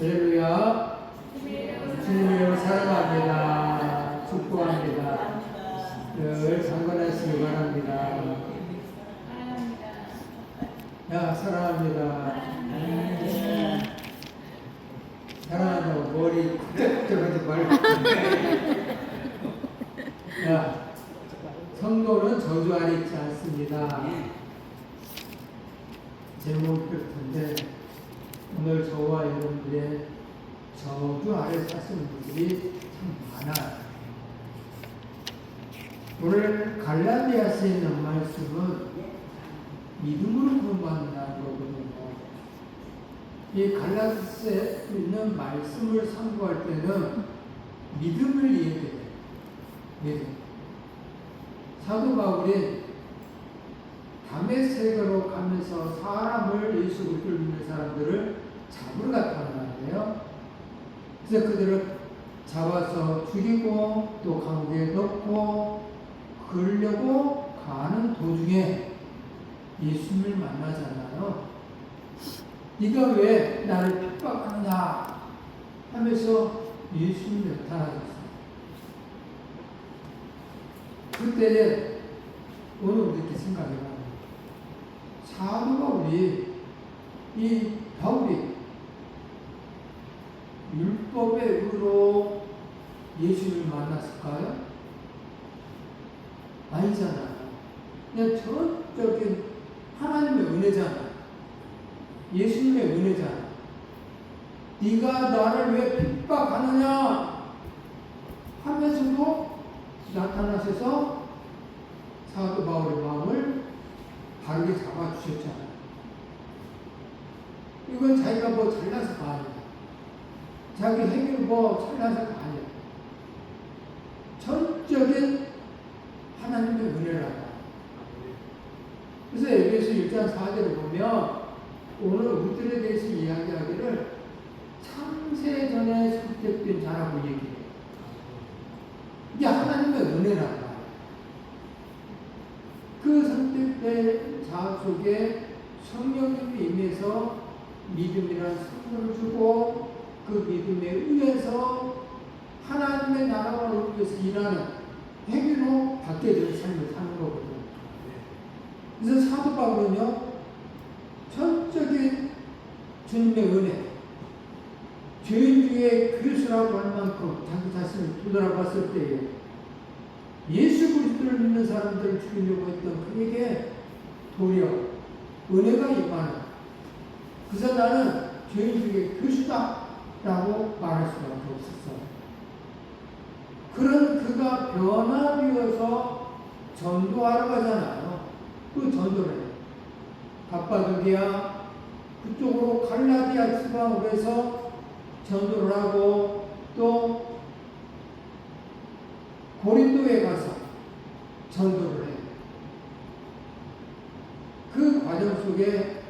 할렐루야. 주님을 사랑합니다. 축복합니다. 늘 강건하시기 바랍니다. 야, 사랑합니다. 사랑한다고 머리 끄적끄적하지 말고. 야, 성도는 저주 아래 있지 않습니다. 제목이 그렇던데 오늘 저와 여러분들의 저주 아래 사시는 분들이 참 많아요. 오늘 갈라디아서에 있는 말씀은 믿음으로 구원받는다는 거거든요. 이 갈라디아서에 있는 말씀을 상고할 때는 믿음을 이해해야 돼요. 믿음. 사도 바울이 다메섹으로 가면서 사람을 예수 그리스도를 믿는 사람들을 잡으러 갔다는 말이에요. 그래서 그들을 잡아서 죽이고 또 감옥에 넣고 그러려고 가는 도중에 예수님을 만나잖아요. 네가 왜 나를 핍박하느냐 하면서 예수님이 나타나셨어요. 그때 오늘 이렇게 생각해요. 사도 바울이 율법의 의로 예수님을 만났을까요? 아니잖아요. 그냥 전적인 하나님의 은혜잖아요. 예수님의 은혜잖아요. 네가 나를 왜 핍박하느냐 하면서도 나타나셔서 사도 바울의 마음을 바르게 잡아주셨잖아요. 이건 자기가 뭐 잘나서가 아니에요. 자기 행위를 뭐 잘나서가 아니에요. 전적인 하나님의 은혜라고. 그래서 에베소 1장 4절을 보면 오늘 우리들에 대해서 이야기하기를 창세전에 선택된 자라고 얘기해요. 이게 하나님의 은혜라고. 그 선택된 자 속에 성령님이 임해서 믿음이라는 선물을 주고 그 믿음에 의해서 하나님의 나라를 위해서 일하는 행위로 받게 되는 삶을 사는 거거든요. 그래서 사도 바울은요, 전적인 주님의 은혜, 죄인 중에 그리스도라고 할 만큼 자기 자신을 돌아봤을 때에 예수 그리스도를 믿는 사람들을 죽이려고 했던 그에게 도리어 은혜가 임하는, 그래서 나는 죄인 중에 교수다 라고 말할 수밖에 없었어요. 그런 그가 변화되어서 전도하러 가잖아요. 그 전도를 해요. 갑바도기아 그쪽으로 갈라디아 지방으로 해서 전도를 하고 또 고린도에 가서 전도를 해요. 그 과정 속에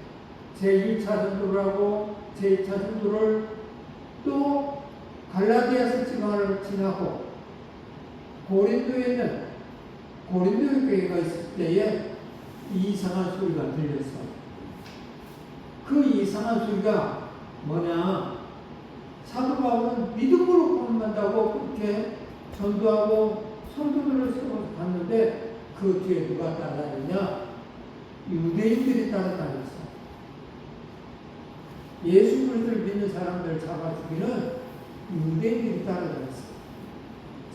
제1차 전도를 하고 제2차 전도를 또 갈라디아서 지방을 지나고 고린도에 있는 고린도 교회가 있을 때에 이상한 소리가 들렸어요. 그 이상한 소리가 뭐냐? 사도 바울은 믿음으로 구원받는다고 그렇게 전도하고 성도들을 세워서 갔는데 그 뒤에 누가 따라다니냐? 유대인들이 따라다녔어. 예수 그리스도를 믿는 사람들을 잡아 죽이는 유대인들이 따라다녔어.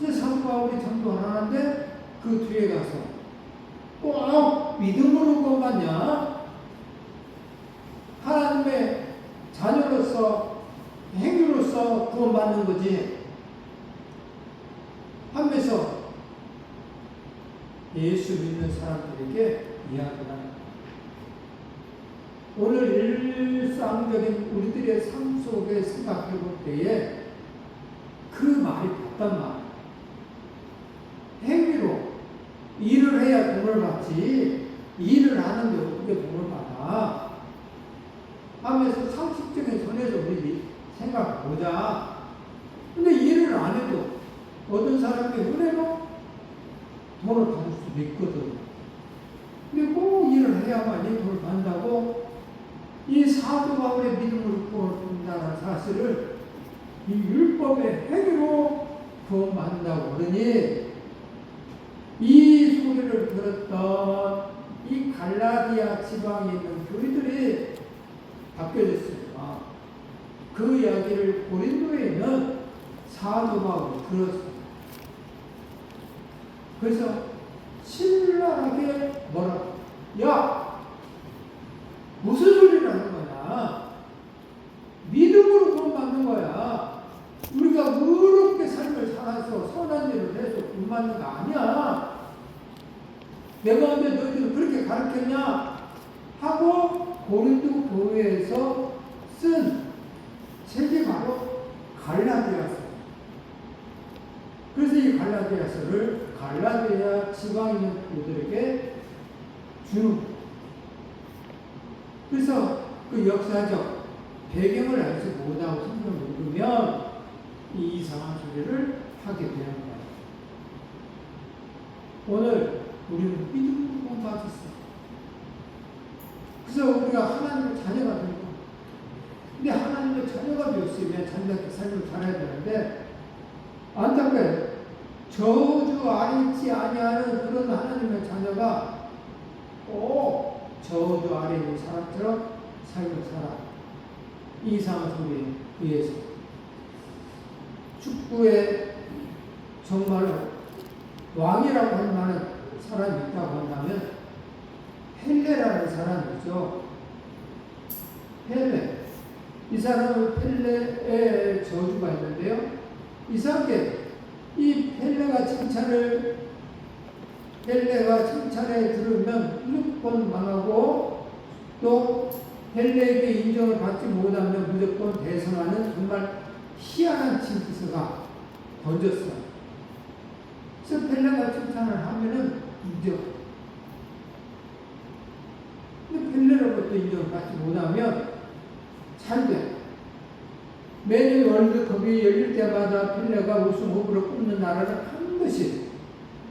그래서 사도 바울이 전도하는데 그 뒤에 가서 꼭 믿음으로 구원받냐? 하나님의 자녀로서 행위로서 구원받는 거지 하면서 예수 믿는 사람들에게 이야기를 합니다. 오늘 일상적인 우리들의 삶 속에 생각해 볼 때에 그 말이 맞단 말이에요. 행위로 일을 해야 돈을 받지 일을 하는데 어떻게 돈을 받아 하면서 상식적인 선에서 우리 생각해보자. 근데 일을 안 해도 어떤 사람이 은혜로 돈을 받을 수도 있거든. 근데 꼭 일을 해야만 이 돈을 받는다고 이 사도 바울의 믿음으로 구원을 구원받는다는 사실을 이 율법의 행위로 구원받는다고 그러니 이 소리를 들었던 이 갈라디아 지방에 있는 교회들이 바뀌어졌습니다. 그 이야기를 고린도에 있는 사도 바울이 들었습니다. 그래서 신랄하게 뭐라고? 야! 무슨 소리를 하는 거냐? 믿음으로 구원받는 거야. 우리가 의롭게 삶을 살아서 선한 일을 해서 구원받는 거 아니야. 내가 언제 너희들은 그렇게 가르쳤냐? 하고 고린도 교회에서 쓴 책이 바로 갈라디아서. 그래서 이 갈라디아서를 갈라디아 지방에 있는 교들에게 주는 거예요. 그래서 그 역사적 배경을 알지 못하고 성경을 읽으면 이 이상한 소리를 하게 되는 거예요. 오늘 우리는 믿음으로 구원받았어요. 그래서 우리가 하나님의 자녀가 된 거예요. 근데 하나님의 자녀가 되었으면 자녀답게 삶을 살아야 되는데 안타까워요. 저주 아래 있지 아니하는 그런 하나님의 자녀가 저주 아래 있는 사람처럼 삶을 살아. 이 이상한 소리에 의해서 축구에 정말 왕이라고 할 만한 사람이 있다고 한다면 펠레라는 사람이죠. 펠레. 이 사람은 펠레의 저주가 있는데요. 이상하게 이 펠레가 칭찬에 들으면 무조건 망하고 또 펠레에게 인정을 받지 못하면 무조건 대성하는 정말 희한한 징크스가 던졌어요. 그래서 펠레가 칭찬을 하면은 인정. 근데 펠레로부터 인정을 받지 못하면 잘 돼. 매년 월드컵이 열릴 때마다 펠레가 우승 후보로 꼽는 나라는 한 것이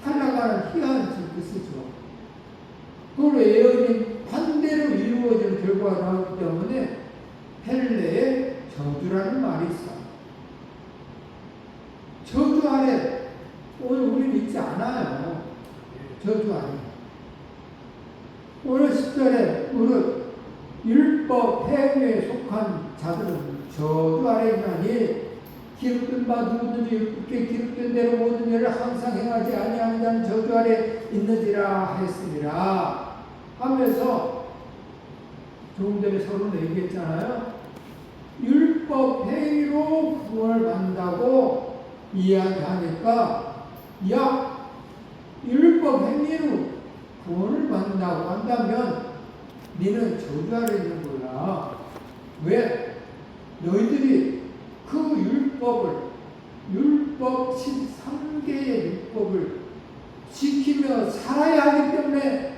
탈락하는 희한한 징크스죠. 그걸로 예언이 반대로 이루어지는 결과가 나오기 때문에 펠레의 저주라는 말이 있어요. 저주 아래 오늘 우리는 있지 않아요. 저주 아래. 오늘 10절에 오늘 율법 행위에 속한 자들은 저주 아래 있나니 기록된 바 누구든지 율법에 기록된 대로 모든 일을 항상 행하지 아니하는 자는 저주 아래 있느니라 했으니라 하면서 조금 전에 서로 얘기했잖아요. 율법 행위로 구원을 받는다고 이야기하니까 야 율법 행위로 구원을 받는다고 한다면 너는 저주 아래 있는 거야. 왜? 너희들이 그 율법 13개의 율법을 지키며 살아야 하기 때문에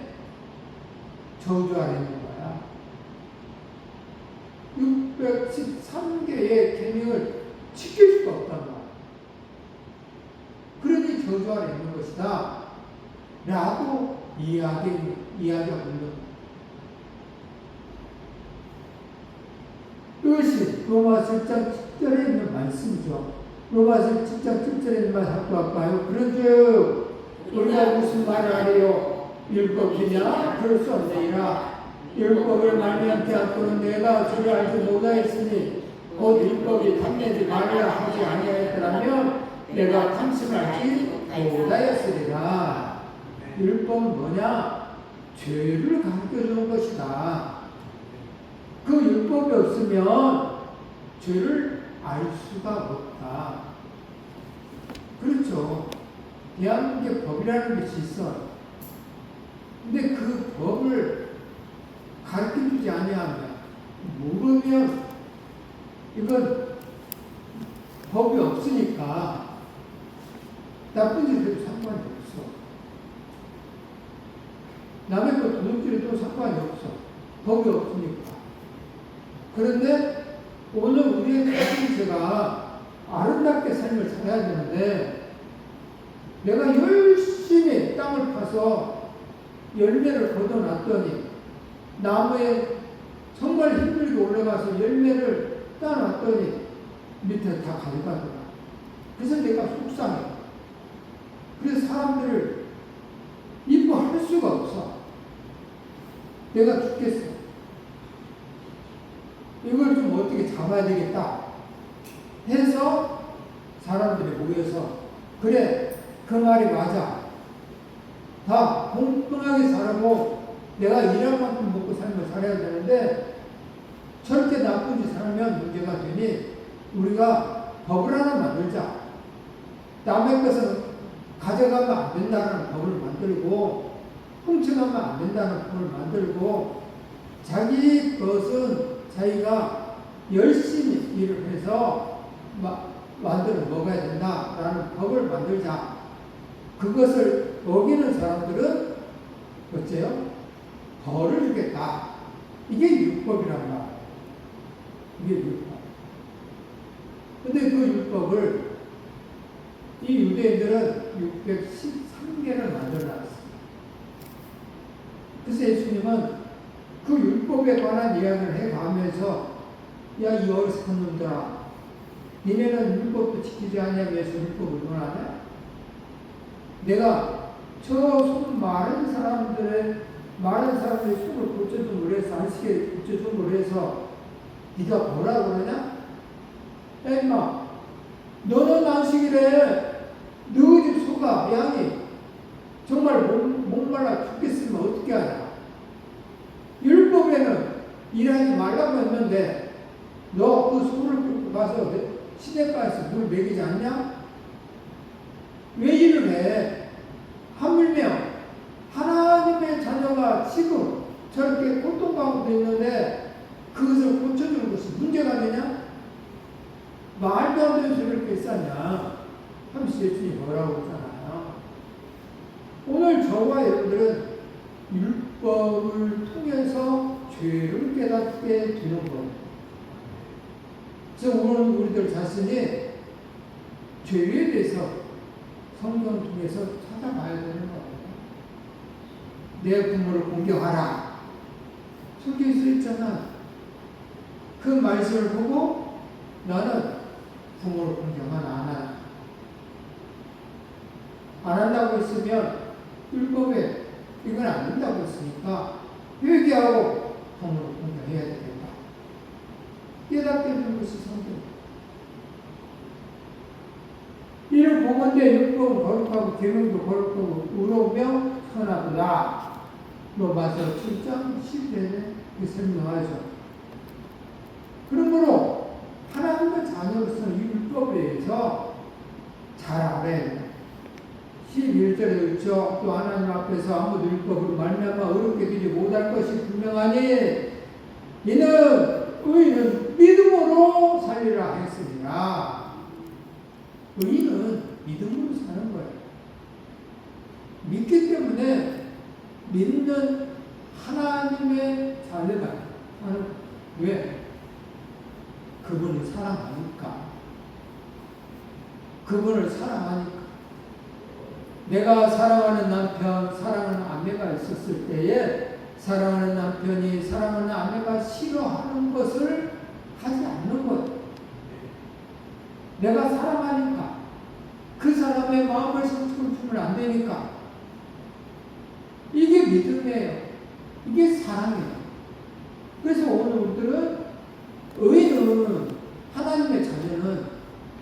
저주 아래 있는 거야. 613개의 계명을 지킬 수가 없단 말이야. 그러니 저주 아래 있는 것이다. 라고 이야기하고 있는 거야. 이것이 로마서 7장 10절에 있는 말씀이죠. 로마서 7장 10절에 있는 말 갖고 갈까요? 그런즉 우리가 무슨 말을 하리요? 율법이냐? 그럴 수 없느니라. 율법을 말미암지 않고는 내가 주를 알지 못하였으니 곧 율법이 탐내지 말라 하지 아니하였더라면 내가 탐심하지 못하였으리라. 율법은 뭐냐? 죄를 가르쳐주는 것이다. 그 율법이 없으면 죄를 알 수가 없다. 그렇죠. 대한민국의 법이라는 것이 있어. 근데 그 법을 가르쳐주지 아니하면, 모르면, 이건 법이 없으니까 나쁜 짓해도 상관이 없어. 남의 것 도둑질해도 상관이 없어. 법이 없으니까. 그런데 오늘 우리의 가진 죄가 아름답게 삶을 살아야 되는데 내가 열심히 땅을 파서 열매를 거둬놨더니 나무에 정말 힘들게 올라가서 열매를 따놨더니 밑에 다 가져가더라. 그래서 내가 속상해. 그래서 사람들을 이뻐할 수가 없어. 내가 죽겠어. 이걸 좀 어떻게 잡아야 되겠다 해서 사람들이 모여서 그래, 그 말이 맞아. 다 공평하게 살고 내가 일할 만큼 먹고 살면 살아야 되는데 저렇게 나쁜 짓 하면 문제가 되니 우리가 법을 하나 만들자. 남의 것은 가져가면 안 된다는 법을 만들고 훔쳐가면 안 된다는 법을 만들고 자기 것은 자기가 열심히 일을 해서 만들어 먹어야 된다라는 법을 만들자. 그것을 어기는 사람들은 어째요? 벌을 주겠다. 이게 율법이란 말이에요. 이게 율법. 근데 그 율법을 이 유대인들은 613개를 만들어놨어요. 그래서 예수님은 그 율법에 관한 이야기를 해가면서 야, 이 어리석은 놈들아, 니네는 율법도 지키지 않냐면서 율법을 논하냐? 내가 저 마른 사람들의 속을 고쳐줌으로 해서 안식에 고쳐줌으로 해서 네가 뭐라고 그러냐? 야 임마, 너는 안식일에 너희 집 소가 양이 정말 목말라 죽겠으면 어떻게 하냐? 율법에는 일하지 말라고 했는데 너 그 소를 끌고 가서 시냇가에서 물 먹이지 않냐? 왜 일을 해? 하물며 하나님의 자녀가 지금 저렇게 고통받고 있는데 그것을 고쳐주는 것이 문제가 되냐? 말도 안 되는 소리를 왜 싸냐? 하면서 예수님이 뭐라고 했잖아요. 오늘 저와 여러분들은 율법을 통해서 죄를 깨닫게 되는 거예요. 그래서 오늘 우리들 자신이 죄에 대해서 성경을 통해서 찾아봐야 되는 거예요. 내 부모를 공경하라. 성경에 써 있잖아. 그 말씀을 보고 나는 부모를 공경하나 안 하나. 안 한다고 했으면 율법에 이건 안 된다고 했으니까 회개하고 부모를 공경해야 되겠다. 깨닫게 되는 것이 성경. 이를 보건대 율법은 거룩하고 계명도 거룩하고 의로우며 선하도다. 로마서 7장 11절에 설명하죠. 그러므로 하나님의 자녀로서는 이 율법에 대해서 잘 알아야 돼요. 11절에 그렇죠. 또 하나님 앞에서 아무도 율법으로 말미암아 어렵게 되지 못할 것이 분명하니 이는 의인은 믿음으로 살리라 했으니라. 의인은 믿음으로 사는 거예요. 믿기 때문에 믿는 하나님의 자녀가 하는. 왜? 그분을 사랑하니까. 그분을 사랑하니까. 내가 사랑하는 남편, 사랑하는 아내가 있었을 때에 사랑하는 남편이 사랑하는 아내가 싫어하는 것을 하지 않는 거예요. 내가 사랑하니까. 그 사람의 마음을 상처를 주면 안 되니까. 이게 믿음이에요. 이게 사랑이에요. 그래서 오늘 우리들은 의인은 하나님의 자녀는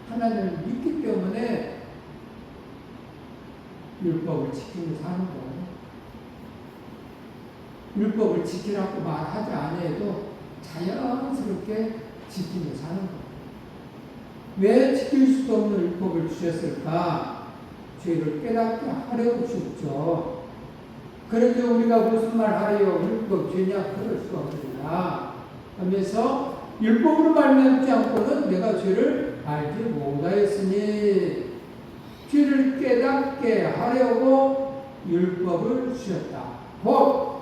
하나님을 믿기 때문에 율법을 지키며 사는 거예요. 율법을 지키라고 말하지 않아도 자연스럽게 지키며 사는 거예요. 왜 지킬 수도 없는 율법을 주셨을까? 죄를 깨닫게 하려고 주셨죠. 그런데 우리가 무슨 말 하래요? 율법 죄냐? 그럴 수 없느니라 하면서 율법으로 말미암지 않고는 내가 죄를 알지 못하였으니 죄를 깨닫게 하려고 율법을 주셨다. 곧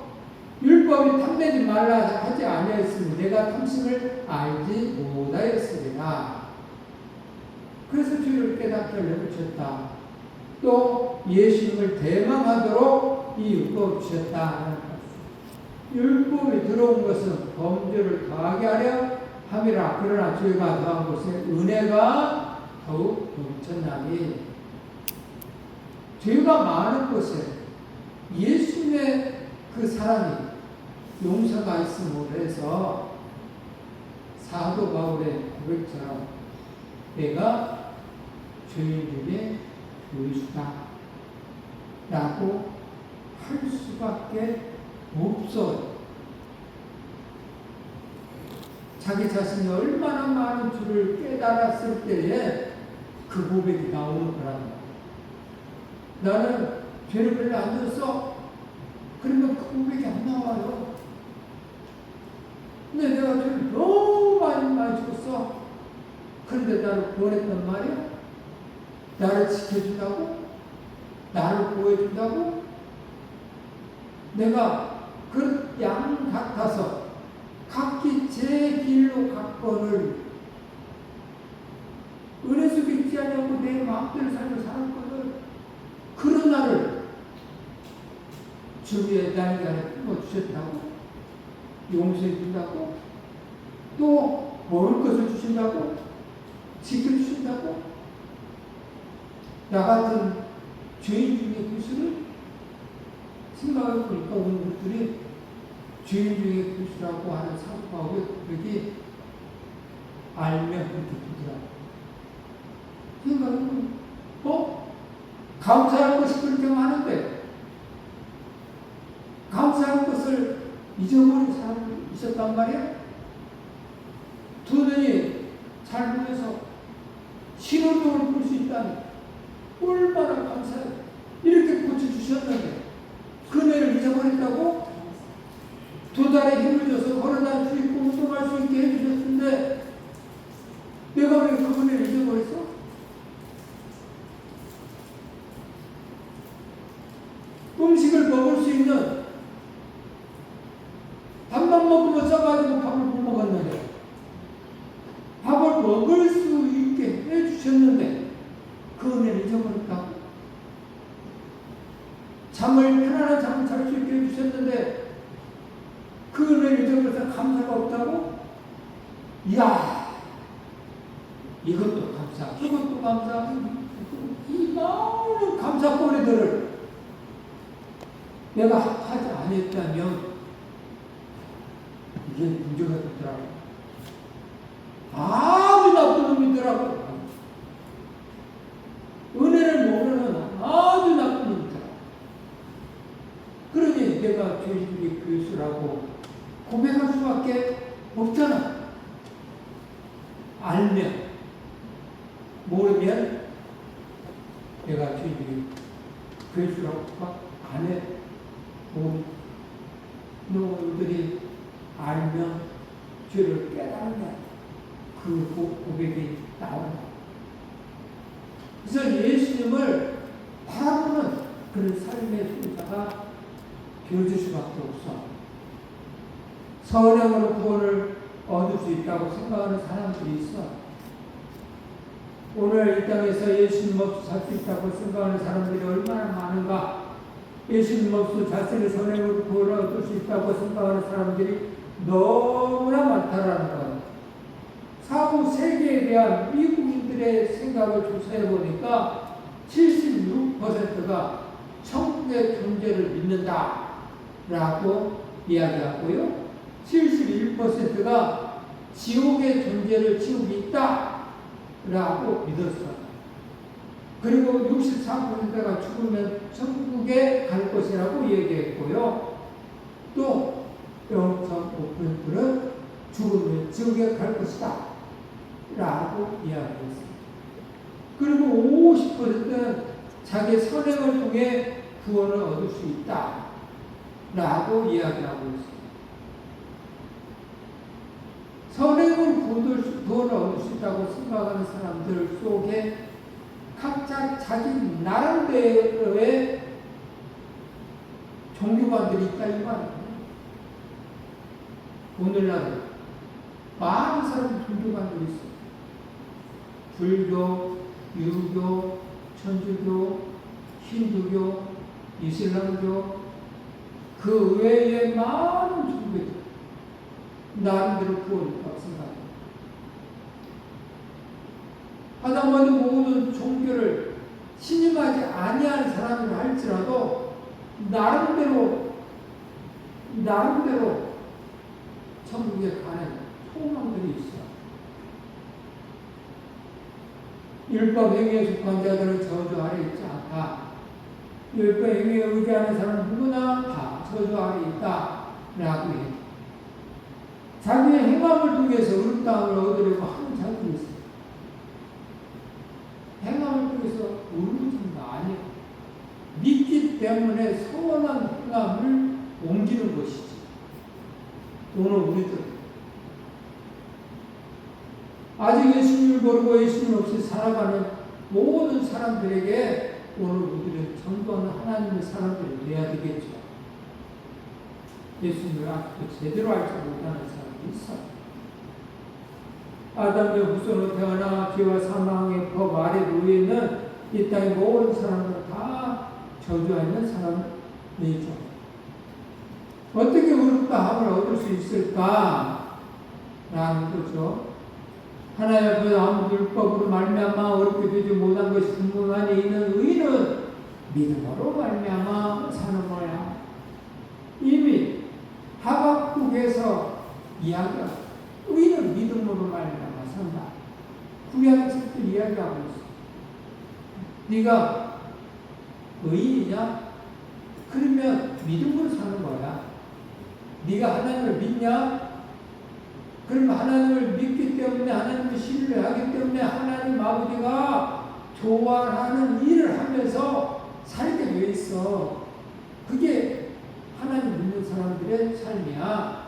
율법이 탐내지 말라 하지 아니하였으니 내가 탐심을 알지 못하였으리라. 그래서 죄를 깨닫게 하려고 주셨다. 또 예수님을 대망하도록 이 율법을 주셨다. 율법이 들어온 것은 범죄를 더하게 하려 함이라. 그러나 죄가 더한 곳에 은혜가 더욱 넘쳤나니. 죄가 많은 곳에 예수님의 그 사랑이 용서가 있음으로 해서 사도 바울의 고백처럼 내가 죄인 중에 교수다 라고 할 수밖에 없어요. 자기 자신이 얼마나 많은 줄을 깨달았을 때에 그 고백이 나오는 거랍니다. 나는 죄를 별로 안 졌어. 그러면 그 고백이 안 나와요. 근데 내가 죄를 너무 많이 졌어. 그런데 나를 구원했단 말이야? 나를 지켜준다고? 나를 구해준다고? 내가 그 양 같아서 각기 제 길로 갔거늘 은혜 속에 있지 않냐고 내 마음대로 살고 살았거든. 그런 나를 주위에 나에게 품어주셨다고? 용서해 준다고? 또 먹을 것을 주신다고? 지켜주신다고? 나 같은 죄인 중에 구실을 생각해 보니까 오늘 것들이 죄인 중에 구실하고 하는 사도 바울의 고백이 알면 그렇게 되더라고. 생각해보면 감사할 것이 그렇게 많은데 감사할 것을 잊어버린 사람이 있었단 말이야. 두 눈이 잘 보여서 신호등을 볼 수 있다니 얼마나 감사해. 이렇게 고쳐주셨는데 그 은혜를 잊어버렸다고? 두 달에 힘을 줘서 걸어다닐 수 있고 운동할 수 있게 해주셨는데 내가 왜 그 은혜를 잊어버렸어? 음식을 먹을 수 있는 밥만 먹으면 써가지고 밥을 못 먹었는데 밥을 먹을 수 있게 해주셨는데 그 은혜를 잊어버렸다고? 편안한 잠을 잘 수 있게 해주셨는데 그 은혜를 잊어버려서 감사가 없다고? 이야, 이것도 감사, 저것도 감사, 이 많은 감사거리들을 내가 하지 않았다면 이게 문제가 되더라고. 아주 나쁜 놈이더라고. 은혜를 모르는 아주 나쁜 놈이더라고. 그러니 내가 죄인들이 교수라고 고백할 수밖에 없잖아. 알면, 모르면 내가 죄인들이 교수라고 안 해. 너희들이 알면 죄를 깨달으면 그 고백이 나온다. 그래서 예수님을 바라보는 그런 삶의 소유자가 되어질 수밖에 없어. 선행으로 구원을 얻을 수 있다고 생각하는 사람들이 있어. 오늘 이 땅에서 예수님 없이 살 수 있다고 생각하는 사람들이 얼마나 많은가. 예수님 없이 자신의 선행으로 구원을 얻을 수 있다고 생각하는 사람들이 너무나 많다라는 것. 사후 세계에 대한 미국인들의 생각을 조사해 보니까 76%가 천국의 존재를 믿는다라고 이야기하고요. 71%가 지옥의 존재를 지옥이 있다라고 믿었어요. 그리고 63%가 죽으면 천국에 갈 것이라고 얘기했고요. 또 0.5%는 죽으면 지옥에 갈 것이다 라고 이야기했습니다. 그리고 50%는 자기 선행을 통해 구원을 얻을 수 있다 라고 이야기하고 있습니다. 선행을 구원을 얻을 수 있다고 생각하는 사람들 속에 각자 자기 나름대로의 종교관들이 있다 이 말이에요. 오늘날 많은 사람 종교관들이 있어요. 불교, 유교, 천주교, 힌두교, 이슬람교, 그 외에 많은 종교들 나름대로 구원을 받고 생각합니다. 하다못해 모든 종교를 신임하지 아니하는 사람이라 할지라도 나름대로 천국에 가는 소망들이 있어. 율법 행위에 속한 자들은 저주 아래 있지 않다. 율법 행위에 의지하는 사람 누구나 다 저주 아래 있다 라고 해. 자기의 행함을 통해서 의롭다함을 얻으려고 하는 자들이 있어. 행함을 통해서 의롭다는 거 아니야. 믿기 때문에 선한 행함을 옮기는 것이지. 오늘 우리들 아직 예수님을 모르고 예수님 없이 살아가는 모든 사람들에게 오늘 우리는 전도하는 하나님의 사람들이 되어야 되겠죠. 예수님을 아직도 제대로 알지 못하는 사람이 있어. 아담의 후손으로 태어나 죄와 사망의 법 아래 놓여 있는 이 땅의 모든 사람들 다 저주하 있는 사람이죠. 어떻게 의롭다함을 얻을 수 있을까? 라는 거죠. 하나님 앞에서 아무 율법으로 말미암아 어렵게 되지 못한 것이 분명 안에 있는 의인은 믿음으로 말미암아 사는 거야. 이미 하박국에서 이야기하고 의인은 믿음으로 말미암아 산다. 구약 책도 이야기하고 있어. 네가 의인이냐? 그러면 믿음으로 사는 거야. 네가 하나님을 믿냐? 그러면 하나님을 믿기 때문에 하나님을 신뢰하기 때문에 하나님 아버지가 좋아하는 일을 하면서 살게 되어 있어. 그게 하나님 믿는 사람들의 삶이야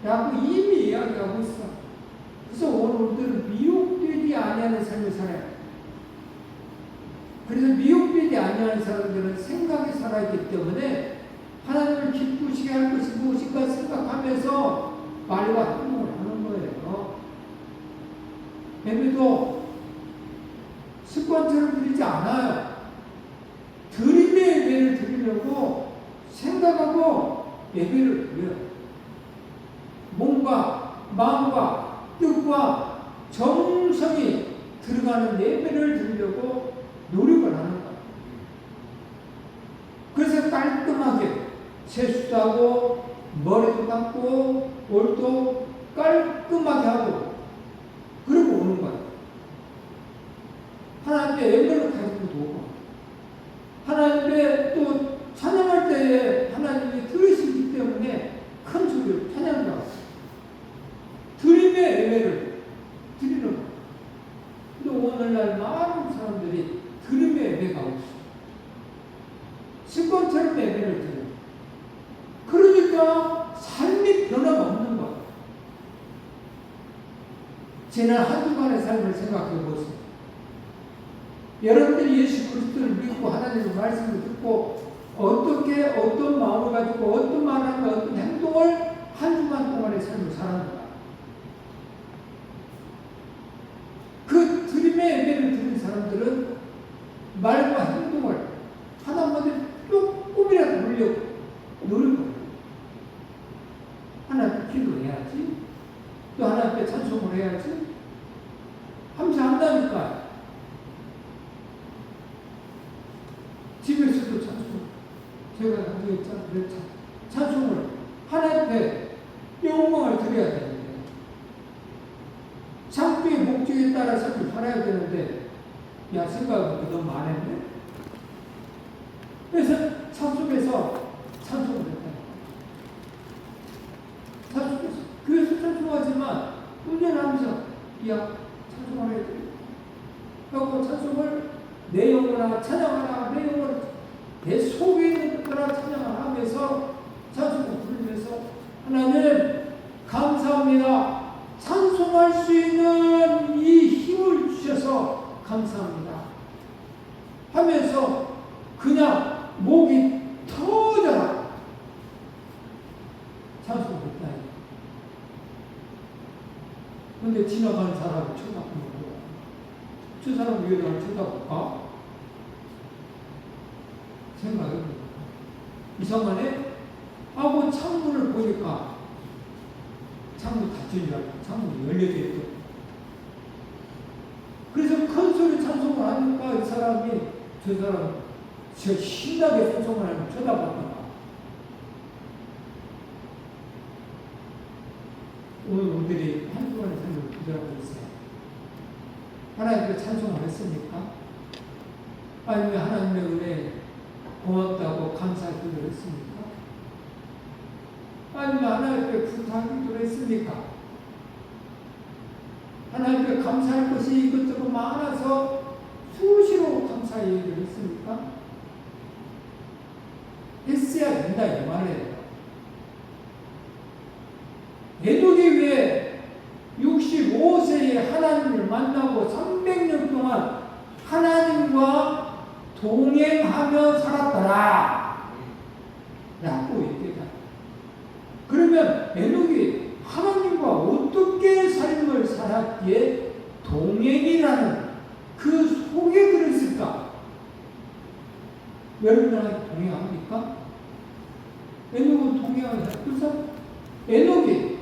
라고 이미 이야기하고 있어. 그래서 오늘들은 미혹되지 아니하는 삶을 살아요. 그래서 미혹되지 아니하는 사람들은 생각에 살아있기 때문에 하나님을 기쁘시게 할 것이 무엇인가 생각하면서 말과 행동을 하는 거예요. 예배도 습관처럼 드리지 않아요. 드림의 예배를 드리려고 생각하고 예배를 드려요. 몸과 마음과 뜻과 정성이 들어가는 예배를 드리려고 노력을 하는 거예요. 그래서 깔끔하게 세수도 하고 머리도 감고 옷도 깔끔하게 하고 그러고 오는 거예요. 하나님께 예배를 가지고도 오고 하나님께 또 찬양할 때에 하나님이 들으시기 때문에 큰 소리로 찬양을 하고 드림의 예배를 드리는 거예요. 근데 오늘날 많은 사람들이 드림의 예배가 없어. 습관처럼 예배를 드려요. 그러니까 삶이 변함없는 거예요. 지난 한 주간의 삶을 생각해 보세요. 여러분들이 예수 그리스도를 믿고 하나님의 말씀을 듣고 어떻게 어떤 마음을 가지고 어떤 말을 하고 어떤 행동을 한 주간 동안의 삶을 살았는가. 그 드림의 예배를 드린 사람들은 말과 행동을 하나마다 조금이라도 보려고 노력을 하나님께 기도해야지. 또 하나님께 찬송을 해야지. 하면서 한다니까. 집에서도 찬송. 제가 나중에 찬송을 하나님께 영광을 드려야 되는데 창조의 목적에 따라 삶을 살아야 되는데 야 생각해보니까 너무 많았네. 그래서 찬송에서 찬송을 했다. 찬송에서 교회에서 찬송하지만 운전하면서 야 찬송을 해야 돼. 그리고 찬송을 내 영혼아 찬양하라. 내 영혼 내 속에 있는 거라 찬양을 하면서 찬송을 부르면서 하나님 감사합니다. 찬송할 수 있는 이 힘을 주셔서 감사합니다. 하면서 그냥 목이 터져라. 찬송을 했다. 근데 지나가는 사람을 쳐다보는 거야. 저 사람 왜 나를 쳐다볼까? 생각해보니까 이상하네? 하고 창문을 보니까 창문 닫힌 줄 알고 창문이 열려져 있고 그래서 하니까 이 사람이 저 사람 저 신나게 소송을 하면 쳐다봤다가 오늘 우리들이 한 주간의 삶을 기도하고 있어요. 하나님께 찬송을 했습니까? 아니면 하나님의 은혜 고맙다고 감사 기도를 했습니까? 아니면 하나님께 부탁 기도를 했습니까? 하나님께 감사할 것이 이것저것 많아서 수시로 감사 얘기를 했습니까? 했어야 된다 이 말이에요. 에녹이 왜 65세에 하나님을 만나고 300년 동안 하나님과 동행하며 살았더라 라고 얘기합니다. 그러면 에녹이 하나님과 어떻게 삶을 살았기에 동행이라는 그 속에 들어있을까? 여러분들한테 동행합니까? 에녹은 동행하며 살았다. 그래서 에녹이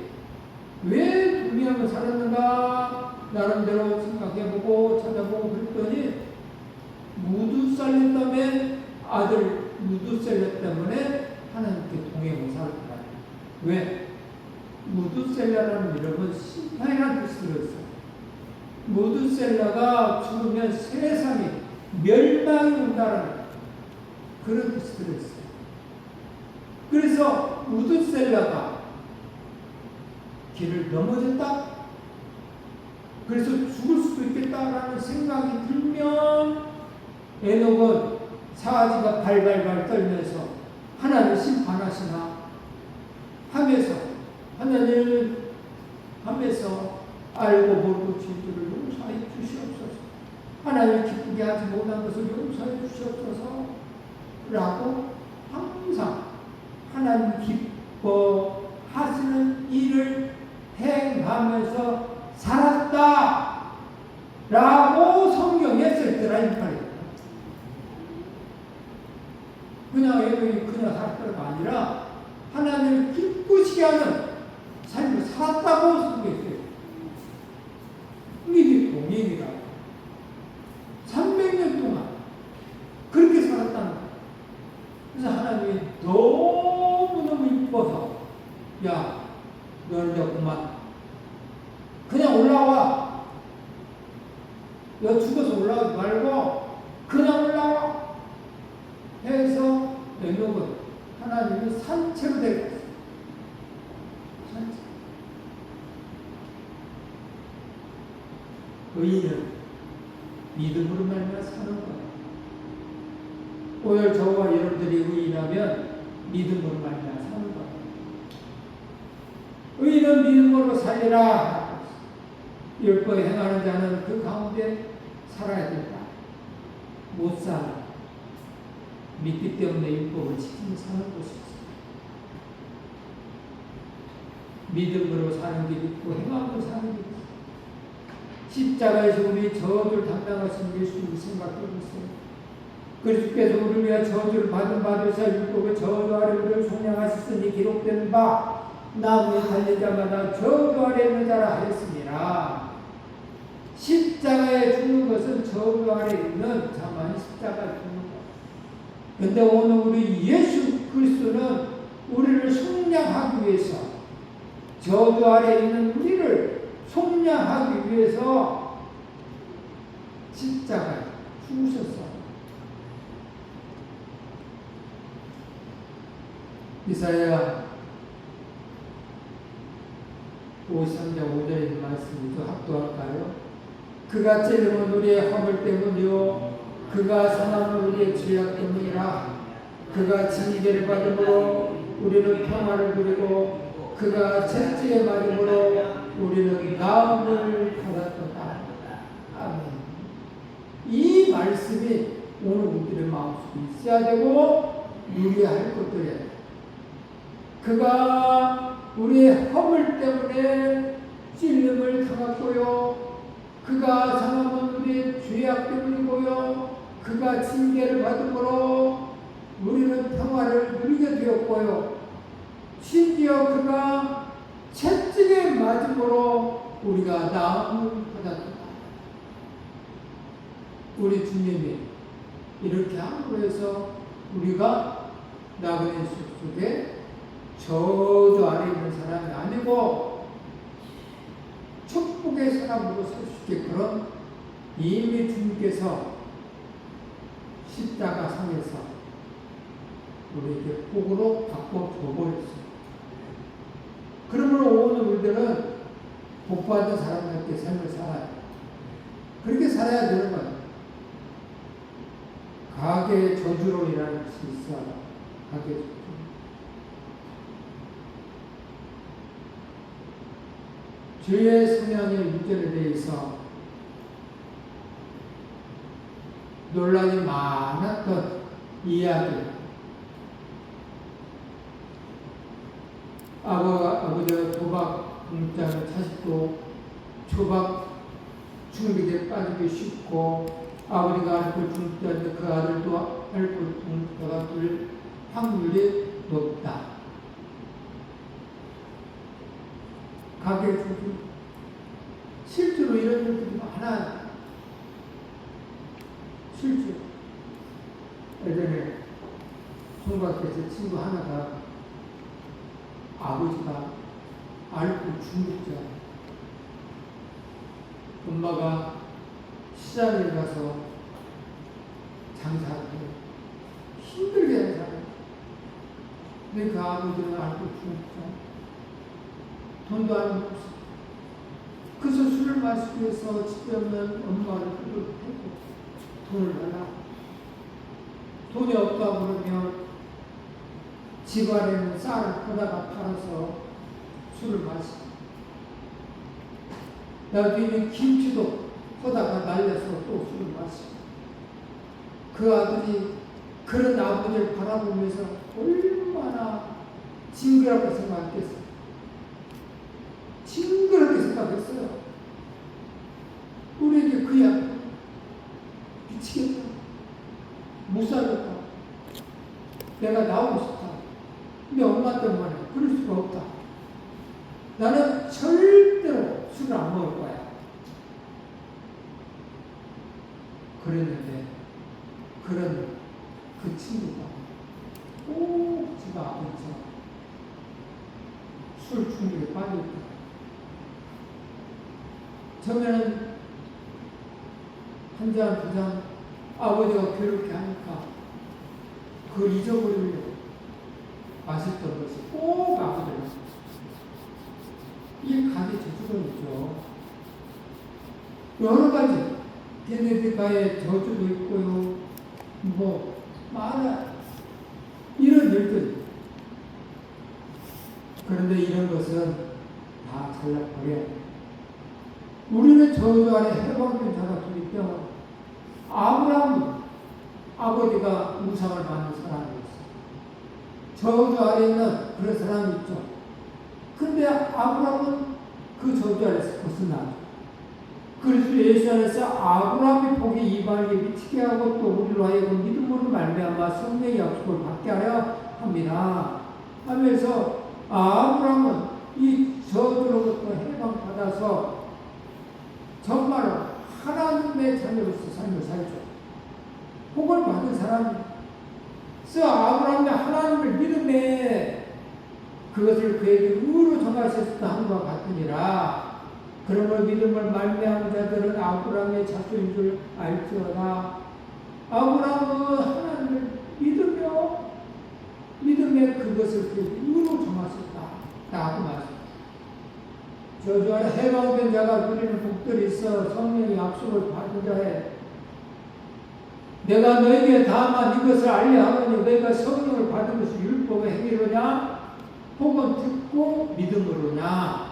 왜 동행하며 살았는가 나름대로 생각해보고 찾아보고 그랬더니 무두살레 때문에 아들 무두살레 때문에 하나님께 동행하며 살았다. 왜? 무두셀라라는 이름은 심판이라는 뜻이 들어있어요. 무두셀라가 죽으면 세상이 멸망이 온다는 그런 뜻이 들어있어요. 그래서 무두셀라가 길을 넘어졌다? 그래서 죽을 수도 있겠다라는 생각이 들면 에녹은 사지가 발발발 떨면서 하나님 심판하시나 하면서 하나님 하면서 알고 모르고 죄들을 용서해 주시옵소서. 하나님 기쁘게 하지 못한 것을 용서해 주시옵소서 라고 항상 하나님 기뻐하시는 일을 행하면서 살았다 라고 성경에 써있더라 이 말이에요. 그냥 에녹이 그냥 살았다가 아니라 하나님을 기쁘시게 하는 삶을 살았다고 성경했어요. 이게 동행이라 300년 동안 그렇게 살았다는 거예요. 그래서 하나님이 너무너무 이뻐서 야 너는 이제 그만 그냥 올라와 너 죽어서 올라오지 말고 그냥 올라와 해서 에녹은 하나님이 산채로 데려갔어요. 산채. 의인은 믿음으로 말미암아 사는 거예요. 오늘 저와 여러분들이 의인하면 믿음으로 말미암아 사는 거예요. 의인은 믿음으로 살리라. 율법에 행하는 자는 그 가운데 살아야 된다. 못 살아. 믿기 때문에 율법을 지키며 사는 것이지. 믿음으로 사는 길 있고 행함으로 사는 길 있고 십자가에서 우리 저주를 담당하신 예수님을 생각하고 있어요. 그리스도께서 우리를 위해 저주를 받으사 율법의 저주 아래 우리를 속량하셨으니 기록된 바 나무에 달린 자마다 저주 아래 있는 자라 하였습니다. 십자가에 죽는 것은 저주 아래 있는 자만이 십자가에 죽는 것. 근데 오늘 우리 예수 그리스도는 우리를 속량하기 위해서 저주 아래 있는 우리를 속량하기 위해서 십자가에 죽으셨어요. 이사야 53장 5절에 있는 말씀이죠. 합도할까요? 그가 찔림은 우리의 허물 때문이요 그가 상함은 우리의 죄악 때문이라. 그가 징계를 받음으로 우리는 평화를 누리고 그가 채찍에 맞음으로 우리는 나음을 받았도다. 아멘. 이 말씀이 오늘 우리의 마음속에 있어야 되고 누려야 할 것들이에요. 그가 우리의 허물 때문에 찔림을 당했고요. 그가 상함은 우리의 죄악 때문이고요. 그가 징계를 받음으로 우리는 평화를 누리게 되었고요. 심지어 그가 채찍에 맞음으로 우리가 나음을 받았다. 우리 주님이 이렇게 함으로 해서 우리가 나그네 속에 저주 아래 있는 사람이 아니고 축복의 사람으로 설 수 있게끔 이미 주님께서 십자가 상에서 우리에게 복으로 바꿔 줘버렸어요. 그러므로 오늘 우리들은 복받은 사람답게 삶을 살아요. 그렇게 살아야 되는 거예요. 가게의 저주로 일하는 것이 있어. 가게의 저주. 주의 성령의 문제에 대해서 논란이 많았던 이야기. 아버지가 도박 공짜를 차식도 초박 중독에 빠지기 쉽고 아버지가 알코올 중독자인데 그 아들도 알코올 중독자가 될 확률이 높다. 가게 저주. 실제로 이런 일들이 많아요. 실제로. 예전에 총각에서 친구 하나가 아버지가 알코올 중독자. 엄마가 시장에 가서 장사하고 힘들게 하는 사람. 근데 그 아버지는 알코올 중독자. 돈도 안 없어. 그래서 술을 마시기 위해서 집에 없는 엄마를 끌어내고 돈을 달라. 돈이 없다 그러면 집 안에는 쌀을 퍼다가 팔아서 술을 마시고 나중에는 김치도 퍼다가 날려서 또 술을 마시고 그 아들이 그런 아버지를 바라보면서 얼마나 징그럽게 생각했겠어요. 징그럽게 생각했어요. 우리에게 그야 미치겠다. 못 살겠다. 내가 나오고 싶다. 근데 엄마 때문에 그럴 수가 없다. 나는 절대로 술을 안 먹을 거야. 그랬는데 그런 그 친구가 꼭 지가 아버지처럼 술 중독에 빠져있다. 처음에는 한 잔, 두 잔, 아버지가 그렇게 하니까 그걸 잊어버리려고 마셨던 것이 꼭 아버지를 이게 가게 저주론이죠. 여러 가지 게네티카의 저주도 있고요. 뭐 많아 이런 일들. 그런데 이런 것은 다 잘라버려요. 우리는 저주 아래 해방된 자가 되기 때문에 아브라함 아버지가 우상을 받는 사람이었어요. 저주 아래 있는 그런 사람이 있죠. 근데 아브라함은 그 저주 아래서 벗어나죠. 그래서 예수 안에서 아브라함의 복이 이방에게 미치게 하고 또 우리로 하여금 믿음으로 말미암아 성령의 약속을 받게 하려 합니다. 하면서 아브라함은 이 저주로부터 해방받아서 정말로 하나님의 자녀로서 삶을 살죠. 복을 받은 사람이에요. 그래서 아브라함이 하나님을 믿음에 그것을 그에게 의로 정하셨다 함과 같으니라. 그러므로 믿음을 말미암은 자들은 아브라함의 자손인 줄 알지어다. 아브라함은 하나님을 믿음에 그것을 그에게 의로 정하셨다. 라고 말합니다. 저주 아래 해방된 자가 누리는 복들이 있어 성령의 약속을 받은 자에 내가 너에게 다만 이것을 알려 하거니 너희가 성령을 받은 것이 율법의 행위로냐 혹은 듣고 믿음으로냐.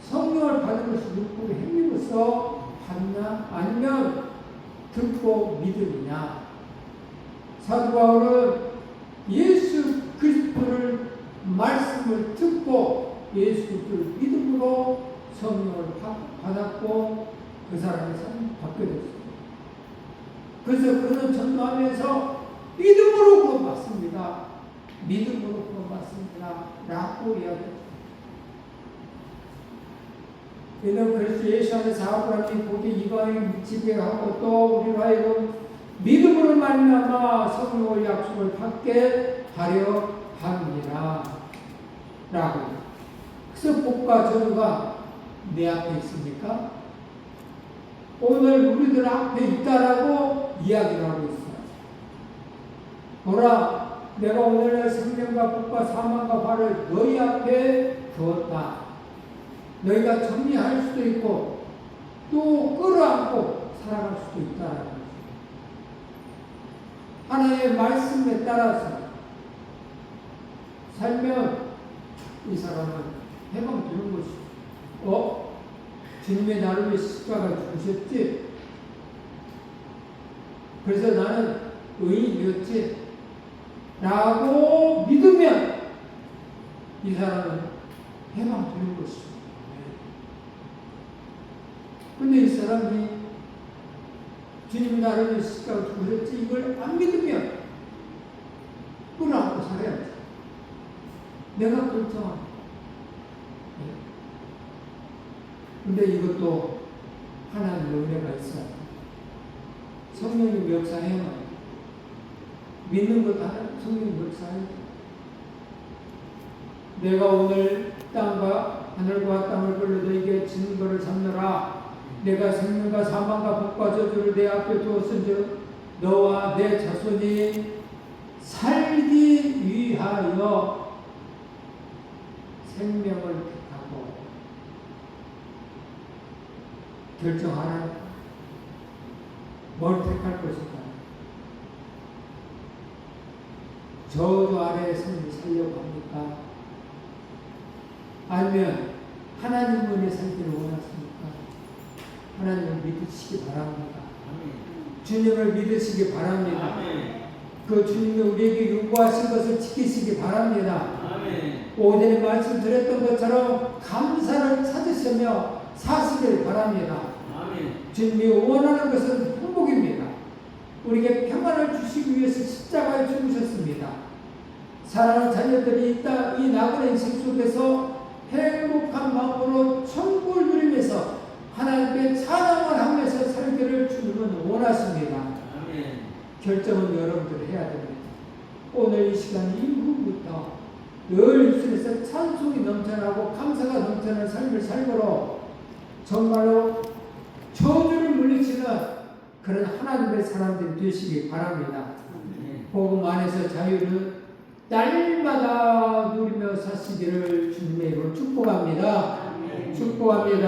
성령을 받은 것이 율법의 행위로서 받나 아니면 듣고 믿음이냐. 사도 바울은 예수 그리스도를 말씀을 듣고 예수 그리스도를 믿음으로 성령을 받았고 그 사람의 삶이 바뀌어졌습니다. 그래서 그는 전도하면서 믿음으로 구원받습니다. 믿음으로 구원받습니다. 라고 이야기합니다. 이는 그리스도 예수 안에 사업하니 보기 이방인 지게 하고 또 우리가 하여금 믿음으로 말미암아 성령의 약속을 받게 하려 합니다. 라고. 그래서 복과 저주가 내 앞에 있습니까? 오늘 우리들 앞에 있다라고 이야기를 하고 있어요. 보라, 내가 오늘날 생명과 복과 사망과 화를 너희 앞에 두었다. 너희가 정리할 수도 있고 또 끌어안고 살아갈 수도 있다라는 거죠. 하나님의 말씀에 따라서 살면 이 사람은 해방되는 것이죠. 주님의 나름의 십자가를 주셨지. 그래서 나는 의인이었지. 라고 믿으면 이 사람은 해방되는 것이죠. 근데 이 사람이 주님 나름의 십자가를 주셨지 이걸 안 믿으면 끌어안고 살아야지. 내가 결정한. 근데 이것도 하나님의 은혜가 있어요. 성령이 역사해요. 믿는 것도 성령이 역사해요. 내가 오늘 땅과 하늘과 땅을 불러 너에게 증거를 삼느라 내가 생명과 사망과 복과 저주를 내 앞에 두었은즉 너와 내 자손이 살기 위하여 생명을 택하고 결정하라. 뭘 택할 것인가? 저주 아래에 삶을 살려고 합니까? 아니면 하나님 은혜 살기를 원하십니까? 하나님을 믿으시기 바랍니다. 주님을 믿으시기 바랍니다. 그 주님이 우리에게 요구하신 것을 지키시기 바랍니다. 오전에 말씀드렸던 것처럼 감사를 찾으시며 사시길 바랍니다. 주님이 원하는 것은 행복입니다. 우리에게 평안을 주시기 위해서 십자가에 죽으셨습니다. 사랑하는 자녀들이 이 나그네 인생 속에서 행복한 마음으로 천국을 누리면서 하나님께 찬양을 하면서 살기를 주님은 원하십니다. 결정은 여러분들이 해야 됩니다. 오늘 이 시간 이후부터 늘 입술에서 찬송이 넘쳐나고 감사가 넘쳐나는 삶을 살므로 정말로 저주를 물리치는 그런 하나님의 사람들이 되시기 바랍니다. 복음 안에서 자유를 날마다 누리며 사시기를 주님의 이름으로 축복합니다. 축복합니다.